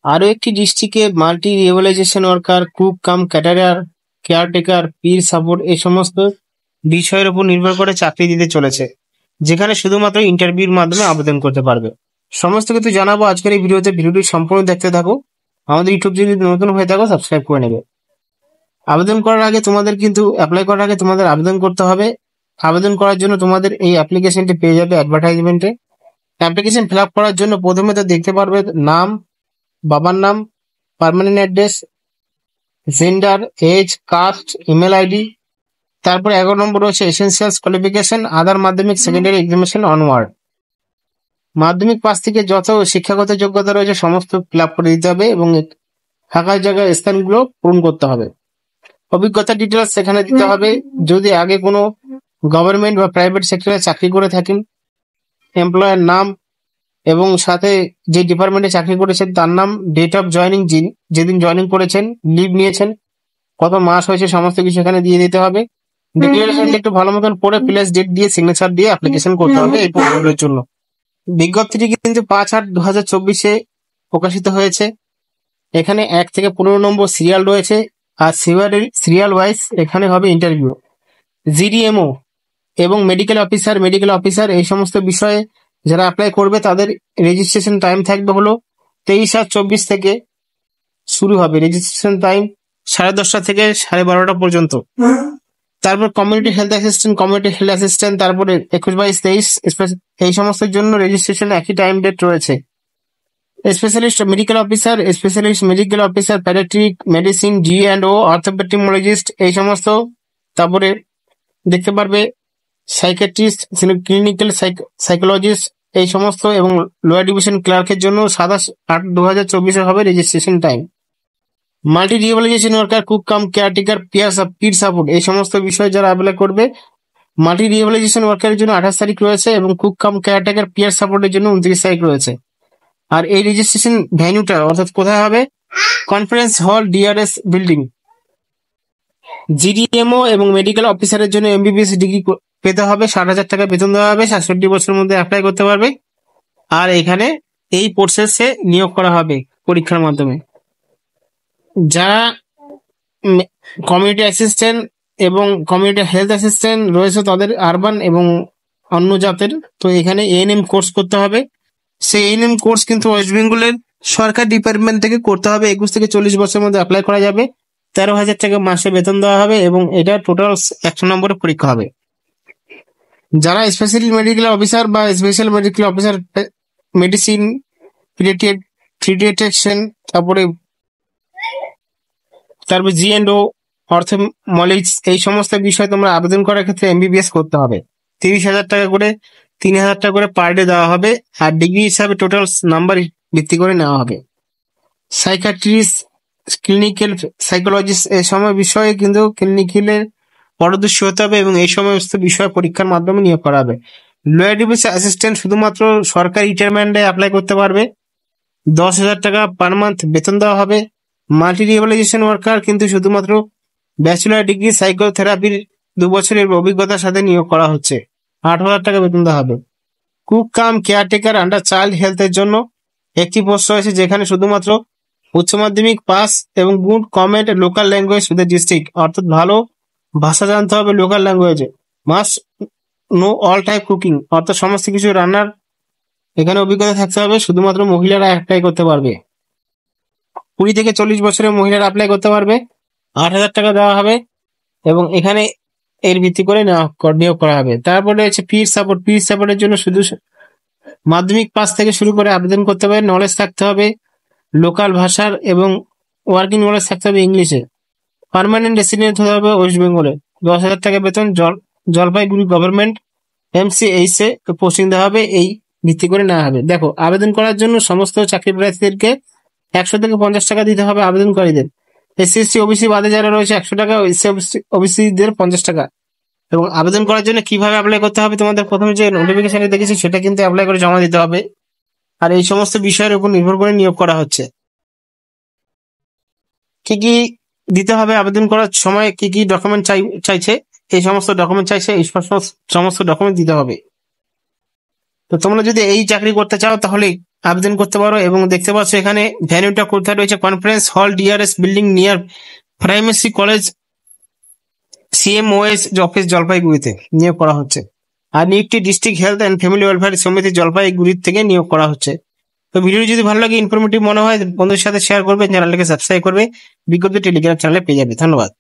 আরো একটি ডিস্ট্রিক্টে মাল্টি রিহ্যাবিলিটেশন ওয়ার্কার, কুক কাম ক্যাটারার, কেয়ারটেকার, পির সাপোর্ট এই সমস্ত বিষয়ের উপর নির্ভর করে চাকরি দিতে চলেছে, যেখানে শুধুমাত্র ইন্টারভিউর মাধ্যমে আবেদন করতে পারবে। সমস্ত কিছু জানাবো আজকের এই ভিডিওতে। ভিডিওটি সম্পূর্ণ দেখতে থাকো। আমাদের ইউটিউব যদি নতুন হয়ে থাকো সাবস্ক্রাইব করে নেবে। আবেদন করার আগে তোমাদের কিন্তু অ্যাপ্লাই করার আগে তোমাদের আবেদন করতে হবে। আবেদন করার জন্য তোমাদের এই অ্যাপ্লিকেশনটি পেয়ে যাবে অ্যাডভার্টাইজমেন্টে। অ্যাপ্লিকেশন ফিল আপ করার জন্য প্রথমে তো দেখতে পারবে নাম, বাবার নাম, permanent address, gender, age, caste, email ID. তারপর 11 নম্বর রয়েছে essentials qualification, other Madhyamik secondary examination onward. Madhyamik pass থেকে যত শিক্ষাগত যোগ্যতা রয়েছে সমস্ত ফিল আপ করে দিতে হবে এবং ফাঁকা জায়গার স্থানগুলো পূরণ করতে হবে। অভিজ্ঞতা ডিটেলস সেখানে দিতে হবে। যদি আগে কোনো গভর্নমেন্ট বা প্রাইভেট সেক্টরে চাকরি করে থাকেন, এমপ্লয়ার নাম এবং সাথে যে ডিপার্টমেন্টে চাকরি করেছেন তার নাম, ডেট অফ জয়নিং, যেদিন জয়নিং করেছেন, লিভ নিয়েছেন, কত মাস হয়েছে, সমস্ত কিছু এখানে দিয়ে দিতে হবে। ডিক্লারেশনটা একটু ভালো মতন পড়ে প্লেস ডেট দিয়ে সিগনেচার দিয়ে অ্যাপ্লিকেশন করতে হবে এই পোস্টগুলোর জন্য। বিজ্ঞপ্তিটি কিন্তু 5/8/2024 প্রকাশিত হয়েছে। এখানে 1 থেকে 15 নম্বর সিরিয়াল রয়েছে আর সিরিয়াল ওয়াইজ এখানে হবে ইন্টারভিউ। জিডিএমও এবং মেডিকেল অফিসার এই সমস্ত বিষয়ে যারা অ্যাপ্লাই করবে তাদের রেজিস্ট্রেশন টাইম থাকবে হলো 23/8/24 থেকে শুরু হবে। রেজিস্ট্রেশন টাইম 10:30 থেকে 12:30 পর্যন্ত। তারপর কমিউনিটি হেলথ অ্যাসিস্ট্যান্ট, তারপরে 21/22/23 এই সমস্ত জন্য রেজিস্ট্রেশন একই টাইম ডেট রয়েছে। Specialist medical officer, paediatric medicine, জি&ও, অর্থোপেডিমোলজিস্ট এই সমস্ত। তারপরে দেখতে পারবে সাইকিয়াট্রিস্ট, ক্লিনিক্যাল সাইকোলজিস্ট এই সমস্ত, এবং লোয়ার ডিভিশন ক্লার্কের জন্য 27/8/2024 হবে registration time. Multi rehabilitation worker, cook কাম কেয়ারটেকার, পির সাপোর্ট এই সমস্ত বিষয়ে যারা অ্যাপ্লাই করবে, মাল্টি রিহ্যাবিলিটেশন ওয়ার্কারের জন্য 28 তারিখ রয়েছে এবং কুক কাম কেয়ারটেকার পিয়ার সাপোর্টের জন্য 29 তারিখ রয়েছে। আর এই রেজিস্ট্রেশন ভেন্যুটা অর্থাৎ কোথায় হবে? Conference hall, DRS building. GDMO এবং মেডিকেল অফিসারের জন্য এমবিবিএস ডিগ্রি পেতে হবে, 60,000 টাকা বেতন দেওয়া হবে, 67 বছরের মধ্যে অ্যাপ্লাই করতে পারবে। আর এখানে এই প্রসেসে নিয়োগ করা হবে পরীক্ষার মাধ্যমে। যারা কমিউনিটি অ্যাসিস্ট্যান্ট এবং কমিউনিটি হেলথ অ্যাসিস্ট্যান্ট রয়েছে তাদের আরবান এবং অন্য জাতের, তো এখানে এএনএম কোর্স করতে হবে। সেই এএনএম কোর্স কিন্তু ওয়েস্ট বেঙ্গলের সরকার ডিপার্টমেন্ট থেকে করতে হবে। 21 থেকে 40 বছরের মধ্যে অ্যাপ্লাই করা যাবে। 13,000 টাকা মাসে বেতন দেওয়া হবে এবং এটা টোটাল 100 নম্বরের পরীক্ষা হবে। যারা স্পেশাল মেডিকেল অফিসার বা special medical officer medicine, paediatrician, তারপরে জি&ও, অর্থোমোলজিস্ট এই সমস্ত বিষয়ে তোমরা আবেদন করার ক্ষেত্রে এমবিবিএস করতে হবে। 30,000 টাকা করে, 3,000 টাকা করে পার ডে দেওয়া হবে আর ডিগ্রি হিসাবে টোটাল নাম্বার ভিত্তি করে নেওয়া হবে। সাইকিয়াট্রিস্ট, ক্লিনিক্যাল সাইকোলজিস্ট এই সময় বিষয়ে কিন্তু ক্লিনিক্যালের পারদর্শী হতে হবে এবং এই সমস্ত বিষয় পরীক্ষার মাধ্যমে নিয়োগ করা হবে। লোয়ার ডিভিশন অ্যাসিস্ট্যান্ট শুধুমাত্র সরকারি রিটায়ারমেন্টে অ্যাপ্লাই করতে পারবে, 10,000 টাকা পার মান্থ বেতন দেওয়া হবে। মাল্টি রিহ্যাবিলিটেশন ওয়ার্কার কিন্তু শুধুমাত্র ব্যাচেলর ডিগ্রি সাইকোথেরাপির 2 বছরের অভিজ্ঞতার সাথে নিয়োগ করা হচ্ছে, 8,000 টাকা বেতন দেওয়া হবে। কুক কাম কেয়ারটেকার আন্ডার চাইল্ড হেলথের জন্য একটি পোস্ট রয়েছে, যেখানে শুধুমাত্র উচ্চ মাধ্যমিক পাস এবং good command local language with district, অর্থাৎ ভালো ভাষা জানতে হবে লোকাল ল্যাঙ্গুয়েজে। Must know all type cooking, অর্থাৎ সমস্ত কিছু রান্নার এখানে অভিজ্ঞতা থাকতে হবে। শুধুমাত্র মহিলারা অ্যাপ্লাই করতে পারবে, 20 থেকে 40 বছরের মহিলারা অ্যাপ্লাই করতে পারবে। 8,000 টাকা দেওয়া হবে এবং এখানে এর ভিত্তি করে নিয়োগ করা হবে। তারপরে রয়েছে পির সাপোর্টের জন্য শুধু মাধ্যমিক পাস থেকে শুরু করে আবেদন করতে হবে। নলেজ থাকতে হবে লোকাল ভাষার এবং ওয়ার্কিং নলেজ থাকতে হবে ইংলিশে। পার্মানেন্ট রেসিডেন্ট হতে হবে ওয়েস্ট বেঙ্গলে। 10,000 টাকা বেতন, জলপাইগুড়ি গভর্নমেন্ট এমসিএইচে পোস্টিং দেওয়া হবে, এই ভিত্তি করে নেওয়া হবে। দেখো, আবেদন করার জন্য সমস্ত চাকরি প্রার্থীদেরকে 100 থেকে 50 টাকা দিতে হবে আবেদনকারীদের। এসসি ওবিসি বাদে যারা রয়েছে 100 টাকা, ওবিসিদের 50 টাকা। এবং আবেদন করার জন্য কিভাবে অ্যাপ্লাই করতে হবে, তোমাদের প্রথমে যে নোটিফিকেশনে দেখেছি সেটা কিন্তু অ্যাপ্লাই করে জমা দিতে হবে। আর এই সমস্ত বিষয়ের উপর নির্ভর করে নিয়োগ করা হচ্ছে। কি কি দিতে হবে আবেদন করার সময়, কি কি ডকুমেন্ট চাইছে, এই সমস্ত ডকুমেন্ট চাইছে, এই সমস্ত ডকুমেন্ট দিতে হবে। তো তোমরা যদি এই চাকরি করতে চাও তাহলে আবেদন করতে পারো। এবং দেখতে পাচ্ছ এখানে ভ্যান্যুটা কোথায় রয়েছে, conference hall DRS building near primary college CMOS office জলপাইগুড়িতে নিয়োগ করা হচ্ছে। আর নিয়োগটি district health and family welfare সমিতি জলপাইগুড়ি থেকে নিয়োগ করা হচ্ছে। তো ভিডিওটি যদি ভালো লাগে, ইনফরমেটিভ মনে হয়, বন্ধুদের সাথে শেয়ার করবে, চ্যানেলটাকে সাবস্ক্রাইব করবে, বিজ্ঞপ্তি টেলিগ্রাম চ্যানেলে পেয়ে যাবে। ধন্যবাদ।